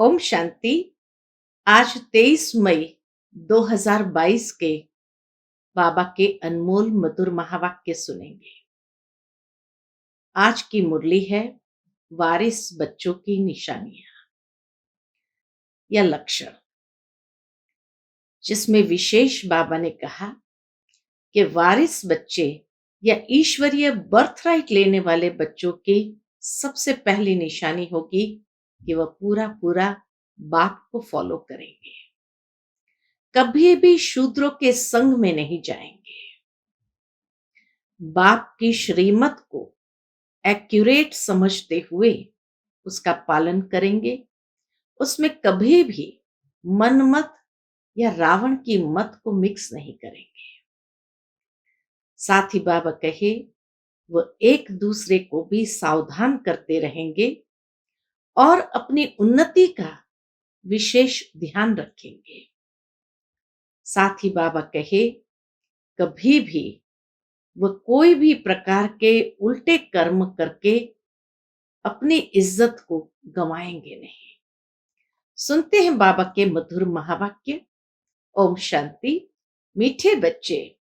ओम शांति। आज 23 मई 2022 के बाबा के अनमोल मधुर महावाक्य सुनेंगे। आज की मुरली है वारिस बच्चों की निशानियां या लक्षण, जिसमें विशेष बाबा ने कहा कि वारिस बच्चे या ईश्वरीय बर्थराइट लेने वाले बच्चों की सबसे पहली निशानी होगी कि वह पूरा पूरा बाप को फॉलो करेंगे, कभी भी शूद्रों के संग में नहीं जाएंगे, बाप की श्रीमत को एक्यूरेट समझते हुए उसका पालन करेंगे, उसमें कभी भी मनमत या रावण की मत को मिक्स नहीं करेंगे। साथ ही बाबा कहे वो एक दूसरे को भी सावधान करते रहेंगे और अपनी उन्नति का विशेष ध्यान रखेंगे। साथ ही बाबा कहे कभी भी वह कोई भी प्रकार के उल्टे कर्म करके अपनी इज्जत को गंवाएंगे नहीं। सुनते हैं बाबा के मधुर महावाक्य। ओम शांति। मीठे बच्चे,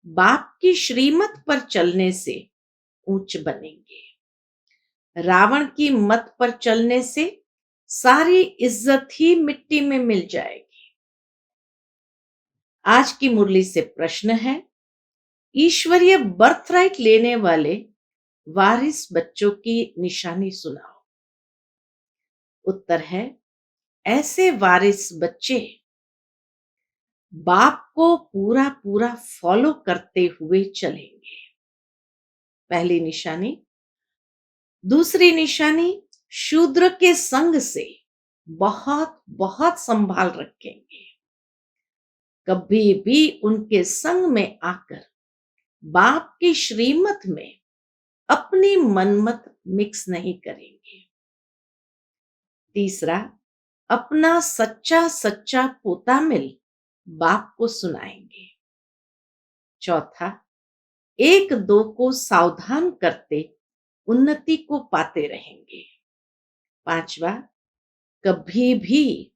बाप की श्रीमत पर चलने से ऊंच बनेंगे। रावण की मत पर चलने से सारी इज्जत ही मिट्टी में मिल जाएगी। आज की मुरली से प्रश्न है, ईश्वरीय बर्थराइट लेने वाले वारिस बच्चों की निशानी सुनाओ। उत्तर है, ऐसे वारिस बच्चे बाप को पूरा पूरा फॉलो करते हुए चलेंगे। पहली निशानी। दूसरी निशानी, शूद्र के संग से बहुत बहुत संभाल रखेंगे, कभी भी उनके संग में आकर बाप की श्रीमत में अपनी मनमत मिक्स नहीं करेंगे। तीसरा, अपना सच्चा सच्चा पोता मिल बाप को सुनाएंगे। चौथा, एक दो को सावधान करते उन्नति को पाते रहेंगे। पांचवा, कभी भी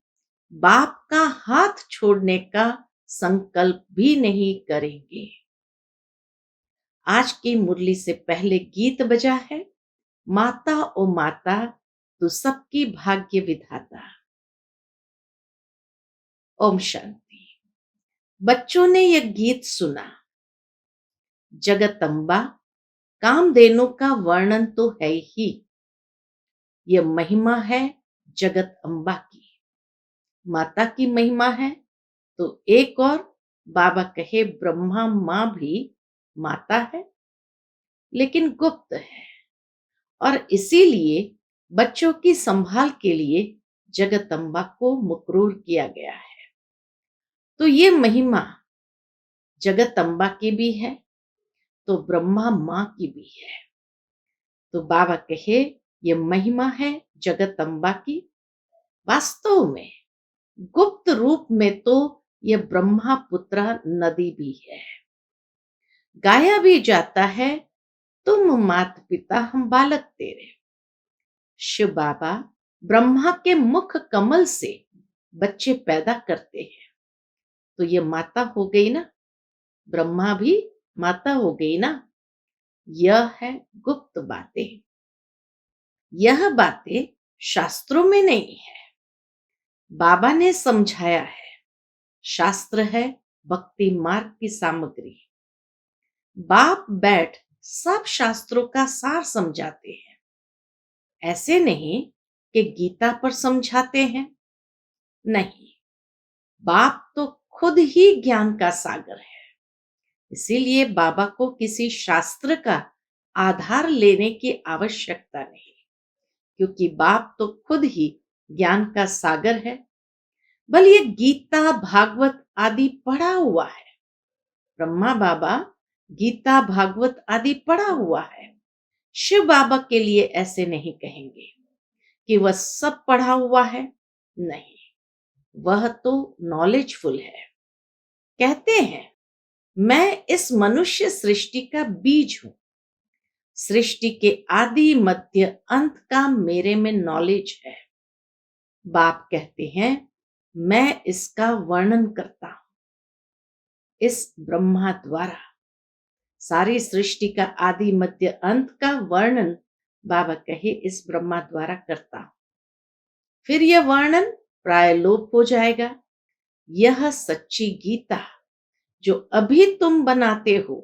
बाप का हाथ छोड़ने का संकल्प भी नहीं करेंगे। आज की मुरली से पहले गीत बजा है, माता ओ माता तू सबकी भाग्य विधाता। ओम शांति। बच्चों ने यह गीत सुना। जगदम्बा कामधेनु का वर्णन तो है ही, यह महिमा है जगत अम्बा की। माता की महिमा है तो एक और बाबा कहे ब्रह्मा माँ भी माता है, लेकिन गुप्त है, और इसीलिए बच्चों की संभाल के लिए जगदम्बा को मुकरूर किया गया है। तो ये महिमा जगदम्बा की भी है तो ब्रह्मा माँ की भी है। तो बाबा कहे ये महिमा है जगदम्बा की। वास्तव में गुप्त रूप में तो ये ब्रह्मा पुत्रा नदी भी है। गाया भी जाता है, तुम मात पिता हम बालक तेरे। शिव बाबा ब्रह्मा के मुख कमल से बच्चे पैदा करते हैं, तो ये माता हो गई ना, ब्रह्मा भी माता हो गई ना। यह है गुप्त बातें। यह बातें शास्त्रों में नहीं है, बाबा ने समझाया है। शास्त्र है भक्ति मार्ग की सामग्री। बाप बैठ सब शास्त्रों का सार समझाते हैं। ऐसे नहीं कि गीता पर समझाते हैं, नहीं, बाप तो खुद ही ज्ञान का सागर है। इसीलिए बाबा को किसी शास्त्र का आधार लेने की आवश्यकता नहीं, क्योंकि बाप तो खुद ही ज्ञान का सागर है। बल ये गीता भागवत आदि पढ़ा हुआ है। ब्रह्मा बाबा गीता भागवत आदि पढ़ा हुआ है। शिव बाबा के लिए ऐसे नहीं कहेंगे कि वह सब पढ़ा हुआ है, नहीं, वह तो नॉलेजफुल है। कहते हैं, मैं इस मनुष्य सृष्टि का बीज हूं। सृष्टि के आदि मध्य अंत का मेरे में नॉलेज है। बाप कहते हैं, मैं इसका वर्णन करता हूं इस ब्रह्मा द्वारा। सारी सृष्टि का आदि मध्य अंत का वर्णन बाबा कहे इस ब्रह्मा द्वारा करता हूं। फिर यह वर्णन प्राय लोप हो जाएगा। यह सच्ची गीता जो अभी तुम बनाते हो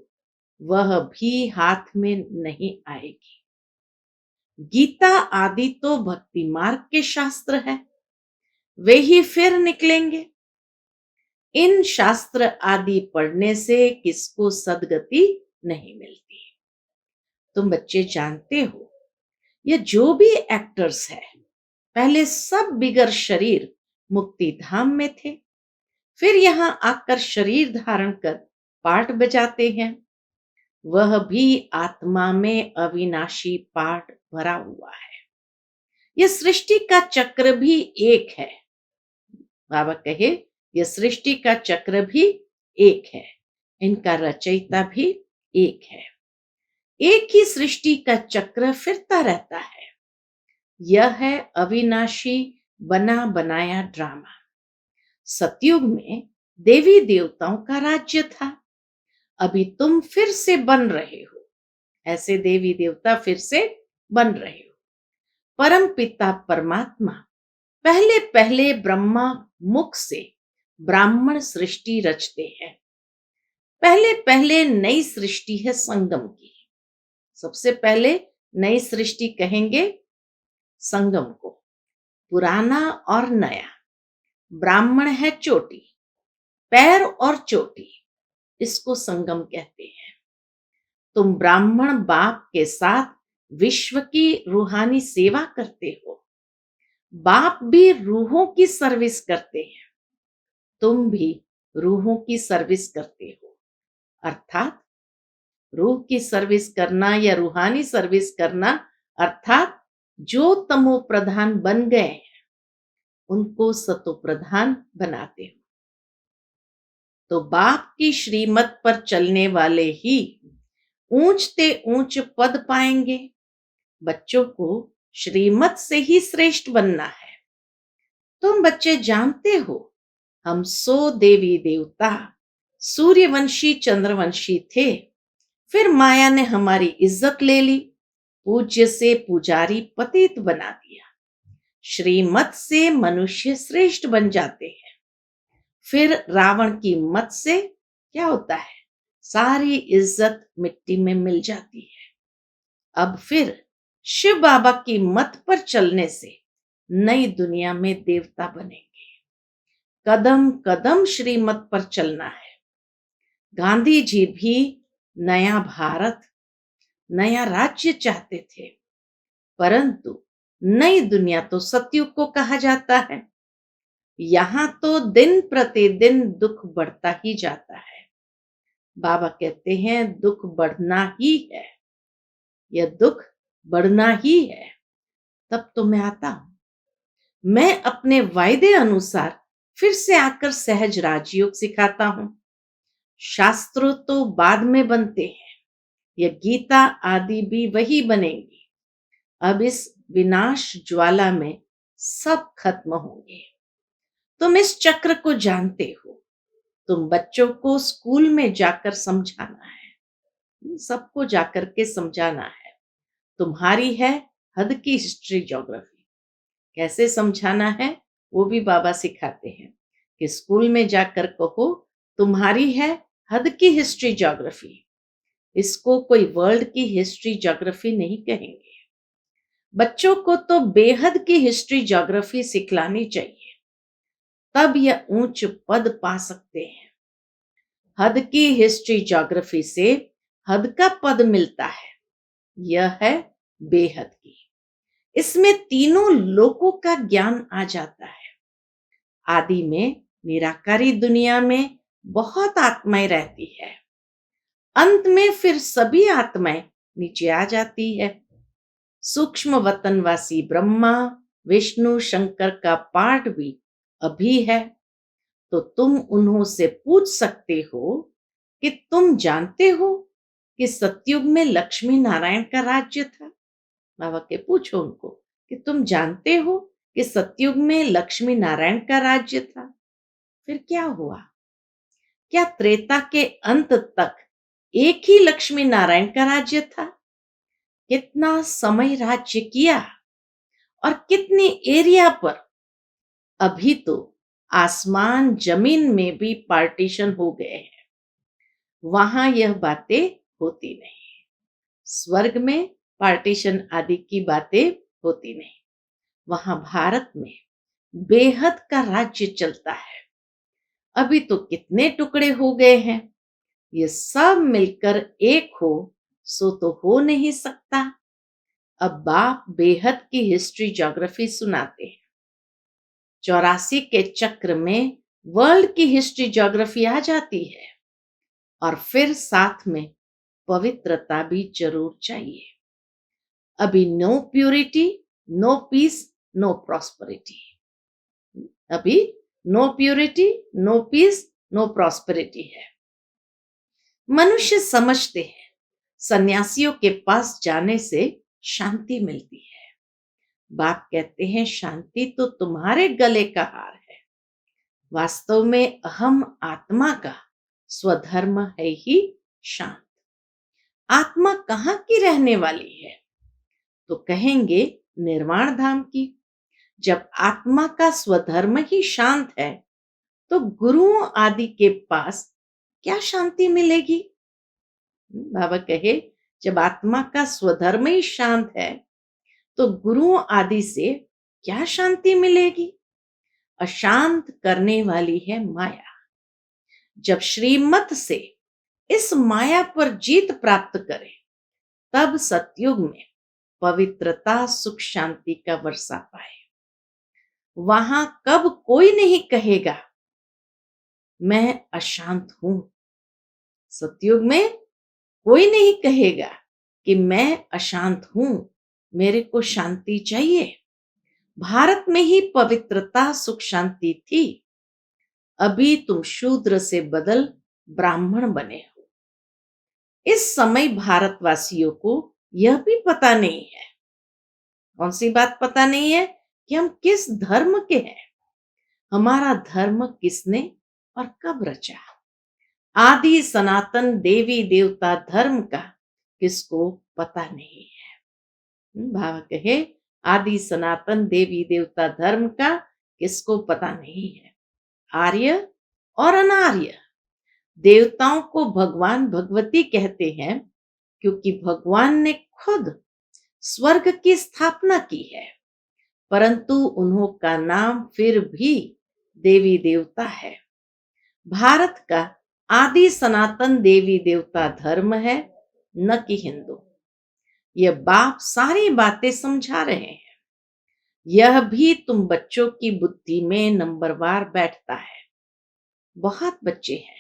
वह भी हाथ में नहीं आएगी। गीता आदि तो भक्ति मार्ग के शास्त्र है, वे ही फिर निकलेंगे। इन शास्त्र आदि पढ़ने से किसको सदगति नहीं मिलती। तुम बच्चे जानते हो, ये जो भी एक्टर्स है पहले सब बिगर शरीर मुक्ति धाम में थे, फिर यहां आकर शरीर धारण कर पाठ बजाते हैं। वह भी आत्मा में अविनाशी पाठ भरा हुआ है। यह सृष्टि का चक्र भी एक है। बाबा कहे यह सृष्टि का चक्र भी एक है, इनका रचयिता भी एक है। एक ही सृष्टि का चक्र फिरता रहता है। यह है अविनाशी बना बनाया ड्रामा। सतयुग में देवी देवताओं का राज्य था, अभी तुम फिर से बन रहे हो, ऐसे देवी देवता फिर से बन रहे हो। परम पिता परमात्मा पहले पहले ब्रह्मा मुख से ब्राह्मण सृष्टि रचते हैं। पहले पहले नई सृष्टि है संगम की। सबसे पहले नई सृष्टि कहेंगे संगम को। पुराना और नया, ब्राह्मण है चोटी, पैर और चोटी, इसको संगम कहते हैं। तुम ब्राह्मण बाप के साथ विश्व की रूहानी सेवा करते हो। बाप भी रूहों की सर्विस करते हैं, तुम भी रूहों की सर्विस करते हो। अर्थात रूह की सर्विस करना या रूहानी सर्विस करना, अर्थात जो तमो प्रधान बन गए हैं उनको सतो प्रधान बनाते हो। तो बाप की श्रीमत पर चलने वाले ही ऊंचते ऊंच पद पाएंगे। बच्चों को श्रीमत से ही श्रेष्ठ बनना है। तुम बच्चे जानते हो, हम 100 देवी देवता सूर्यवंशी चंद्रवंशी थे, फिर माया ने हमारी इज्जत ले ली, पूज्य से पुजारी पतित बना दिया। श्रीमत से मनुष्य श्रेष्ठ बन जाते हैं। फिर रावण की मत से क्या होता है, सारी इज्जत मिट्टी में मिल जाती है। अब फिर शिव बाबा की मत पर चलने से नई दुनिया में देवता बनेंगे। कदम कदम श्रीमत पर चलना है। गांधी जी भी नया भारत, नया राज्य चाहते थे, परंतु नई दुनिया तो सतयुग को कहा जाता है। यहां तो दिन प्रतिदिन दुख बढ़ता ही जाता है। बाबा कहते हैं दुख बढ़ना ही है, यह दुख बढ़ना ही है। तब तो मैं आता हूं, मैं अपने वायदे अनुसार फिर से आकर सहज राजयोग सिखाता हूं। शास्त्रों तो बाद में बनते हैं, यह गीता आदि भी वही बनेंगी। अब इस विनाश ज्वाला में सब खत्म होंगे। तुम इस चक्र को जानते हो, तुम बच्चों को स्कूल में जाकर समझाना है, सबको जाकर के समझाना है। तुम्हारी है हद की हिस्ट्री ज्योग्राफी, कैसे समझाना है वो भी बाबा सिखाते हैं कि स्कूल में जाकर कहो तुम्हारी है हद की हिस्ट्री ज्योग्राफी। इसको कोई वर्ल्ड की हिस्ट्री ज्योग्राफी नहीं कहेंगे। बच्चों को तो बेहद की हिस्ट्री ज्योग्राफी सिखलानी चाहिए, तब यह ऊंच पद पा सकते हैं। हद की हिस्ट्री ज्योग्राफी से हद का पद मिलता है, यह है बेहद की। इसमें तीनों लोकों का ज्ञान आ जाता है। आदि में निराकारी दुनिया में बहुत आत्माएं रहती है, अंत में फिर सभी आत्माएं नीचे आ जाती है। सूक्ष्म वतनवासी ब्रह्मा विष्णु शंकर का पाठ भी अभी है। तो तुम उन्हों से पूछ सकते हो कि तुम जानते हो कि सतयुग में लक्ष्मी नारायण का राज्य था। बाबा के पूछो उनको कि तुम जानते हो कि सतयुग में लक्ष्मी नारायण का राज्य था। फिर क्या हुआ? क्या त्रेता के अंत तक एक ही लक्ष्मी नारायण का राज्य था? कितना समय राज्य किया और कितनी एरिया पर? अभी तो आसमान जमीन में भी पार्टीशन हो गए हैं। वहां यह बातें होती नहीं। स्वर्ग में पार्टीशन आदि की बातें होती नहीं। वहां भारत में बेहद का राज्य चलता है। अभी तो कितने टुकड़े हो गए हैं। ये सब मिलकर एक हो सो तो हो नहीं सकता। अब बाप बेहद की हिस्ट्री ज्योग्राफी सुनाते हैं। 84 के चक्र में वर्ल्ड की हिस्ट्री ज्योग्राफी आ जाती है और फिर साथ में पवित्रता भी जरूर चाहिए। अभी no purity, no peace, no prosperity. अभी no purity, no peace, no prosperity है। मनुष्य समझते हैं सन्यासियों के पास जाने से शांति मिलती है। बाप कहते हैं शांति तो तुम्हारे गले का हार है। वास्तव में अहम आत्मा का स्वधर्म है ही शांत। आत्मा कहाँ की रहने वाली है? तो कहेंगे निर्वाण धाम की। जब आत्मा का स्वधर्म ही शांत है तो गुरुओं आदि के पास क्या शांति मिलेगी? बाबा कहे जब आत्मा का स्वधर्म ही शांत है तो गुरुओं आदि से क्या शांति मिलेगी? अशांत करने वाली है माया। जब श्रीमत से इस माया पर जीत प्राप्त करें तब सतयुग में पवित्रता सुख शांति का वर्षा पाए। वहां कब कोई नहीं कहेगा मैं अशांत हूं। सतयुग में कोई नहीं कहेगा कि मैं अशांत हूं, मेरे को शांति चाहिए। भारत में ही पवित्रता सुख शांति थी। अभी तुम शूद्र से बदल ब्राह्मण बने हो। इस समय भारतवासियों को यह भी पता नहीं है। कौन सी बात पता नहीं है? कि हम किस धर्म के हैं। हमारा धर्म किसने और कब रचा? आदि सनातन देवी देवता धर्म का किसको पता नहीं है। भाव कहे आदि सनातन देवी देवता धर्म का किसको पता नहीं है। आर्य और अनार्य देवताओं को भगवान भगवती कहते हैं क्योंकि भगवान ने खुद स्वर्ग की स्थापना की है, परंतु उन्हों का नाम फिर भी देवी देवता है। भारत का आदि सनातन देवी देवता धर्म है, न कि हिंदू। यह बाप सारी बातें समझा रहे हैं। यह भी तुम बच्चों की बुद्धि में नंबरवार बैठता है। बहुत बच्चे हैं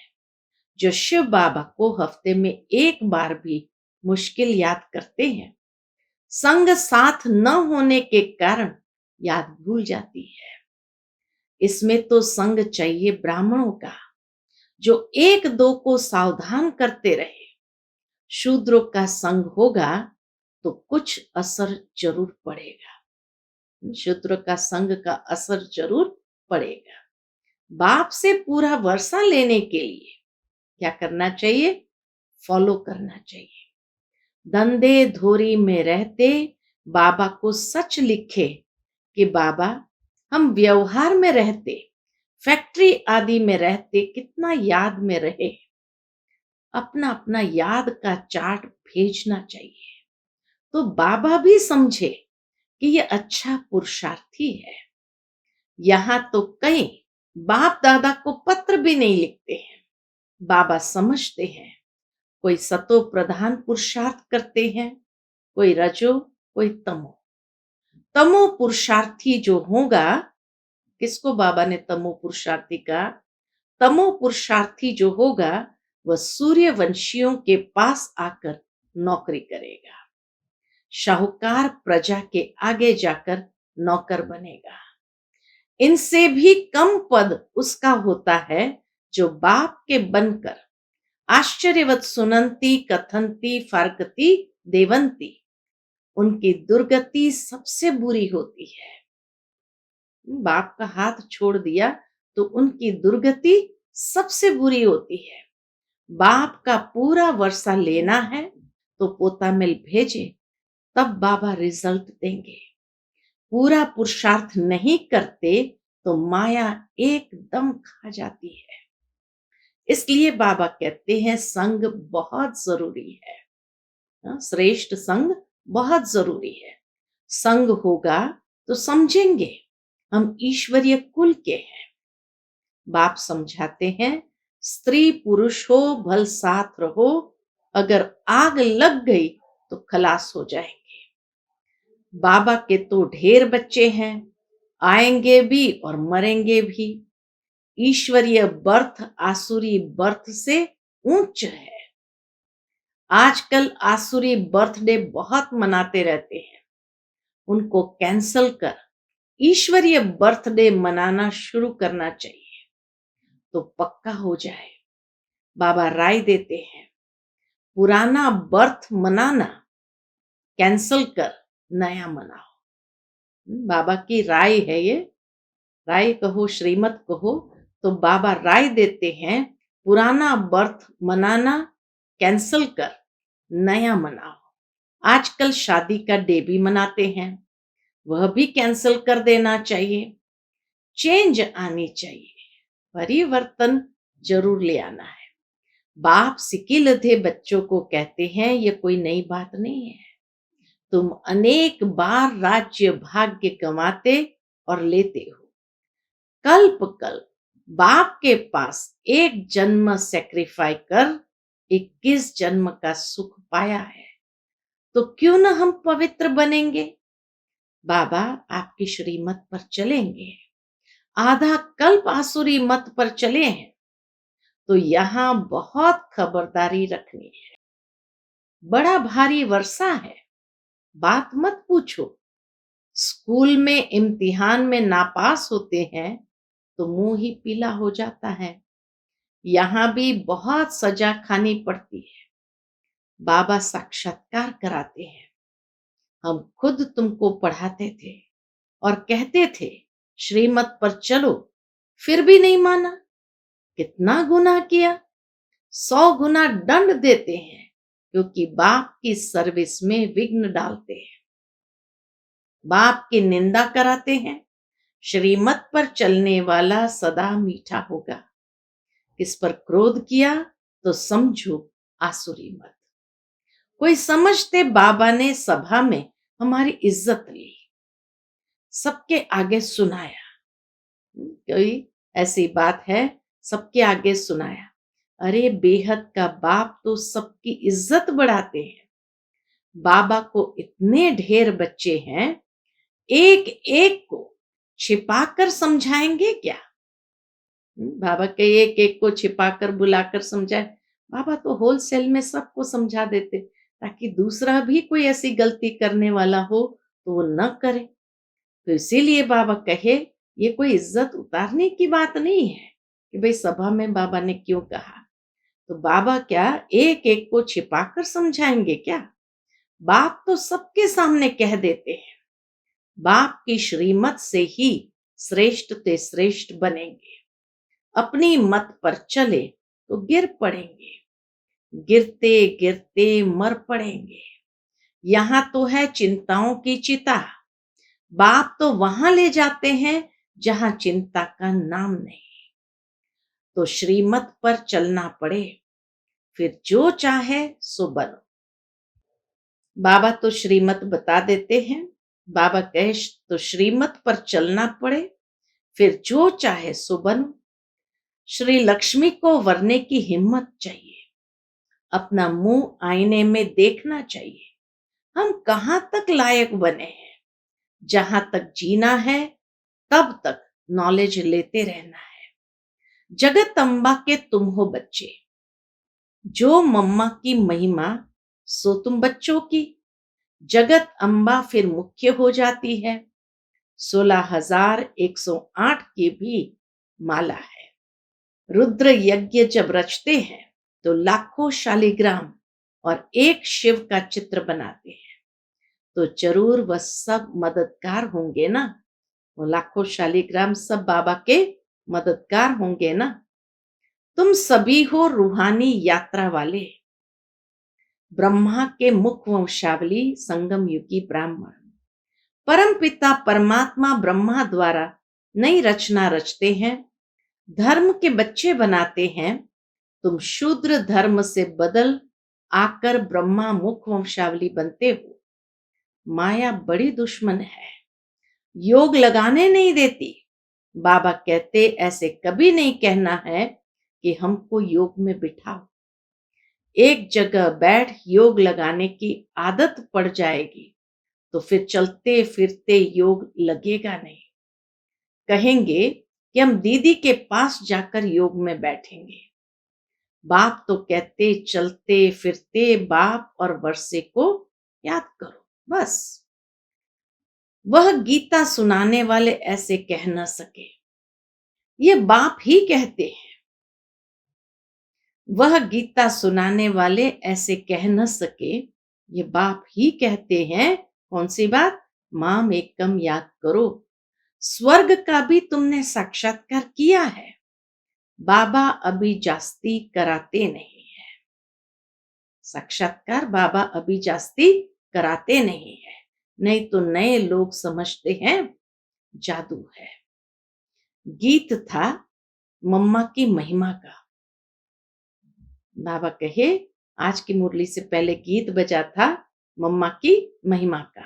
जो शिव बाबा को हफ्ते में एक बार भी मुश्किल याद करते हैं। संग साथ न होने के कारण याद भूल जाती है। इसमें तो संग चाहिए ब्राह्मणों का जो एक दो को सावधान करते रहे। शूद्रों का संग होगा तो कुछ असर जरूर पड़ेगा। शूद्र का संग का असर जरूर पड़ेगा। बाप से पूरा वर्षा लेने के लिए क्या करना चाहिए? फॉलो करना चाहिए। धंधे धोरी में रहते बाबा को सच लिखे कि बाबा हम व्यवहार में रहते, फैक्ट्री आदि में रहते कितना याद में रहे। अपना अपना याद का चार्ट भेजना चाहिए तो बाबा भी समझे कि ये अच्छा पुरुषार्थी है। यहां तो कई बाप दादा को पत्र भी नहीं लिखते हैं। बाबा समझते हैं कोई सतो प्रधान पुरुषार्थ करते हैं, कोई रजो, कोई तमो। तमो पुरुषार्थी जो होगा, किसको बाबा ने तमो पुरुषार्थी कहा? तमो पुरुषार्थी जो होगा वह सूर्यवंशियों के पास आकर नौकरी करेगा। शाहूकार प्रजा के आगे जाकर नौकर बनेगा। इनसे भी कम पद उसका होता है जो बाप के बनकर आश्चर्यवत सुनंती कथंती फारकती देवंती। उनकी दुर्गति सबसे बुरी होती है। बाप का हाथ छोड़ दिया तो उनकी दुर्गति सबसे बुरी होती है। बाप का पूरा वर्षा लेना है तो पोता मिल भेजे, तब बाबा रिजल्ट देंगे। पूरा पुरुषार्थ नहीं करते तो माया एकदम खा जाती है। इसलिए बाबा कहते हैं संग बहुत जरूरी है। श्रेष्ठ संग बहुत जरूरी है। संग होगा तो समझेंगे हम ईश्वरीय कुल के हैं। बाप समझाते हैं स्त्री पुरुष हो भल साथ रहो, अगर आग लग गई तो खलास हो जाएंगे। बाबा के तो ढेर बच्चे हैं, आएंगे भी और मरेंगे भी। ईश्वरीय बर्थ आसुरी बर्थ से ऊंच है। आजकल आसुरी बर्थडे बहुत मनाते रहते हैं, उनको कैंसल कर ईश्वरीय बर्थडे मनाना शुरू करना चाहिए तो पक्का हो जाए। बाबा राय देते हैं पुराना बर्थ मनाना कैंसल कर नया मनाओ। बाबा की राय है ये, राय कहो श्रीमत कहो, तो बाबा राय देते हैं पुराना बर्थ मनाना कैंसल कर नया मनाओ। आजकल शादी का डे भी मनाते हैं, वह भी कैंसल कर देना चाहिए। चेंज आनी चाहिए, परिवर्तन जरूर ले आना है। बाप सिक्के लधे बच्चों को कहते हैं ये कोई नई बात नहीं है। तुम अनेक बार राज्य भाग्य कमाते और लेते हो। कल्प कल्प बाप के पास एक जन्म सेक्रीफाई कर 21 जन्म का सुख पाया है, तो क्यों न हम पवित्र बनेंगे। बाबा आपकी श्रीमत पर चलेंगे, आधा कल्प आसुरी मत पर चले हैं, तो यहां बहुत खबरदारी रखनी है। बड़ा भारी वर्षा है, बात मत पूछो। स्कूल में इम्तिहान में नापास होते हैं तो मुंह ही पीला हो जाता है। यहां भी बहुत सजा खानी पड़ती है। बाबा साक्षात्कार कराते हैं। हम खुद तुमको पढ़ाते थे और कहते थे श्रीमत पर चलो, फिर भी नहीं माना। कितना गुनाह किया। 100 गुना दंड देते हैं क्योंकि बाप की सर्विस में विघ्न डालते हैं, बाप की निंदा कराते हैं। श्रीमत पर चलने वाला सदा मीठा होगा। किस पर क्रोध किया तो समझो आसुरी मत। कोई समझते बाबा ने सभा में हमारी इज्जत ली, सबके आगे सुनाया। कोई ऐसी बात है सबके आगे सुनाया। अरे बेहद का बाप तो सबकी इज्जत बढ़ाते हैं। बाबा को इतने ढेर बच्चे हैं, एक एक को छिपाकर समझाएंगे क्या। बाबा के एक एक को छिपाकर बुलाकर समझाए। बाबा तो होलसेल में सबको समझा देते ताकि दूसरा भी कोई ऐसी गलती करने वाला हो तो वो न करे। तो इसीलिए बाबा कहे ये कोई इज्जत उतारने की बात नहीं है कि भाई सभा में बाबा ने क्यों कहा। तो बाबा क्या एक एक को छिपाकर समझाएंगे क्या। बाप तो सबके सामने कह देते हैं। बाप की श्रीमत से ही श्रेष्ठ ते श्रेष्ठ बनेंगे। अपनी मत पर चले तो गिर पड़ेंगे, गिरते गिरते मर पड़ेंगे। यहां तो है चिंताओं की चिता। बाप तो वहां ले जाते हैं जहां चिंता का नाम नहीं। तो श्रीमत पर चलना पड़े, फिर जो चाहे सो बनो। बाबा तो श्रीमत बता देते हैं। बाबा कहे तो श्रीमत पर चलना पड़े, फिर जो चाहे सो बनो। श्री लक्ष्मी को वरने की हिम्मत चाहिए। अपना मुंह आईने में देखना चाहिए। हम कहां तक लायक बने हैं। जहां तक जीना है तब तक नॉलेज लेते रहना है। जगत अम्बा के तुम हो बच्चे। जो मम्मा की महिमा सो तुम बच्चों की। जगत अम्बा फिर मुख्य हो जाती है। 16,108 की भी माला है। रुद्र यज्ञ जब रचते हैं तो लाखों शालिग्राम और एक शिव का चित्र बनाते हैं, तो जरूर वह सब मददगार होंगे ना। वो लाखों शालिग्राम सब बाबा के मददगार होंगे ना। तुम सभी हो रूहानी यात्रा वाले, ब्रह्मा के मुख वंशावली, संगम युगी ब्राह्मण। परम पिता परमात्मा ब्रह्मा द्वारा नई रचना रचते हैं, धर्म के बच्चे बनाते हैं। तुम शूद्र धर्म से बदल आकर ब्रह्मा मुख वंशावली बनते हो। माया बड़ी दुश्मन है, योग लगाने नहीं देती। बाबा कहते ऐसे कभी नहीं कहना है कि हमको योग में बिठाओ। एक जगह बैठ योग लगाने की आदत पड़ जाएगी तो फिर चलते फिरते योग लगेगा नहीं। कहेंगे कि हम दीदी के पास जाकर योग में बैठेंगे। बाप तो कहते चलते फिरते बाप और वर्षे को याद करो, बस। वह गीता सुनाने वाले ऐसे कह न सके, ये बाप ही कहते हैं। वह गीता सुनाने वाले ऐसे कह न सके, ये बाप ही कहते हैं। कौन सी बात? माम एकम याद करो। स्वर्ग का भी तुमने साक्षात्कार किया है, बाबा अभी जास्ती कराते नहीं है। साक्षात्कार बाबा अभी जास्ती कराते नहीं है, नहीं तो नए लोग समझते हैं जादू है। गीत था मम्मा की महिमा का। बाबा कहे आज की मुरली से पहले गीत बजा था मम्मा की महिमा का।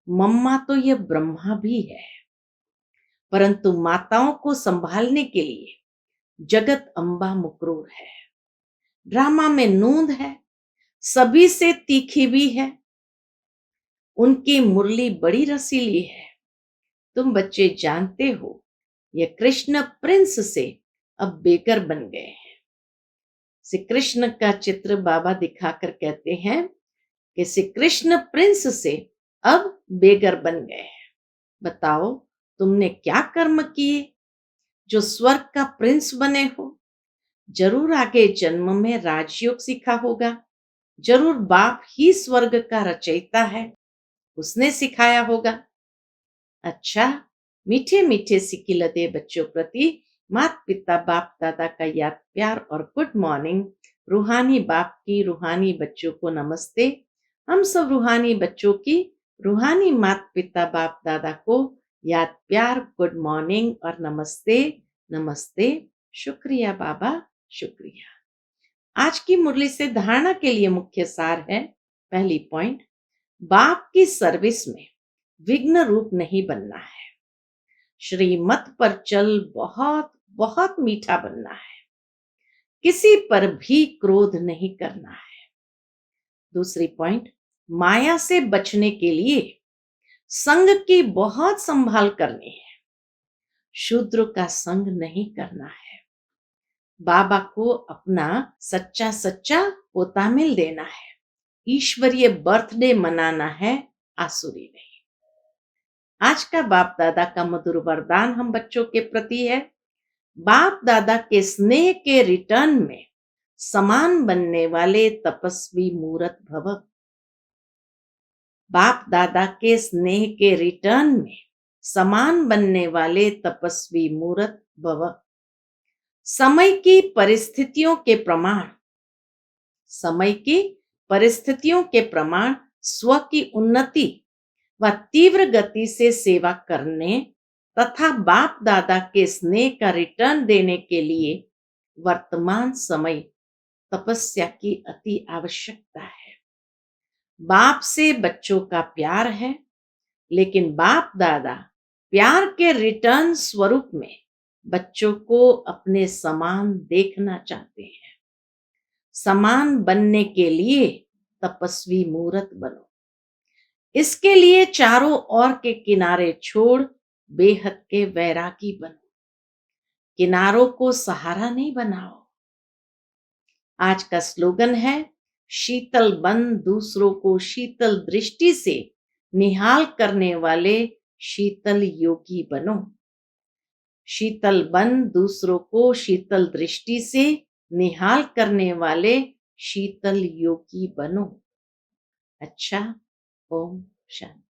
मम्मा तो ये ब्रह्मा भी है, परंतु माताओं को संभालने के लिए जगत अम्बा मुकरूर है। ड्रामा में नूंद है, सभी से तीखी भी है। उनकी मुरली बड़ी रसीली है। तुम बच्चे जानते हो ये कृष्ण प्रिंस से अब बेगर बन गए हैं। श्री कृष्ण का चित्र बाबा दिखाकर कहते हैं कि श्री कृष्ण प्रिंस से अब बेगर बन गए हैं। बताओ तुमने क्या कर्म किए जो स्वर्ग का प्रिंस बने हो? जरूर आगे जन्म में राजयोग सीखा होगा, जरूर बाप ही स्वर्ग का रचयिता है, उसने सिखाया होगा। अच्छा, मीठे मीठे सिकिलते बच्चों प्रति माता पिता बाप दादा का याद प्यार और गुड मॉर्निंग। रूहानी बाप की रूहानी बच्चों को नमस्ते। हम सब रूहानी बच्चों की रूहानी माता पिता बाप दादा को याद प्यार, गुड मॉर्निंग और नमस्ते नमस्ते। शुक्रिया बाबा, शुक्रिया। आज की मुरली से धारणा के लिए मुख्य सार है। पहली पॉइंट, बाप की सर्विस में विघ्न रूप नहीं बनना है। श्रीमत पर चल बहुत बहुत मीठा बनना है। किसी पर भी क्रोध नहीं करना है। दूसरी पॉइंट, माया से बचने के लिए संग की बहुत संभाल करनी है। शूद्र का संग नहीं करना है। बाबा को अपना सच्चा सच्चा पोता मिल देना है। ईश्वरीय बर्थडे मनाना है, आसुरी नहीं। आज का बाप दादा का मधुर वरदान हम बच्चों के प्रति है। बाप दादा के स्नेह के रिटर्न में समान बनने वाले तपस्वी मूरत भव। बाप दादा के स्नेह के रिटर्न में समान बनने वाले तपस्वी मूरत भव। समय की परिस्थितियों के प्रमाण, समय की परिस्थितियों के प्रमाण स्व की उन्नति व तीव्र गति से सेवा करने तथा बाप दादा के स्नेह का रिटर्न देने के लिए वर्तमान समय तपस्या की अति आवश्यकता है। बाप से बच्चों का प्यार है, लेकिन बाप दादा प्यार के रिटर्न स्वरूप में बच्चों को अपने समान देखना चाहते हैं। समान बनने के लिए तपस्वी मूरत बनो। इसके लिए चारों ओर के किनारे छोड़ बेहद के वैरागी बनो। किनारों को सहारा नहीं बनाओ। आज का स्लोगन है, शीतल बन दूसरों को शीतल दृष्टि से निहाल करने वाले शीतल योगी बनो। शीतल बन दूसरों को शीतल दृष्टि से निहाल करने वाले शीतल योगी बनो। अच्छा, ओम शांति।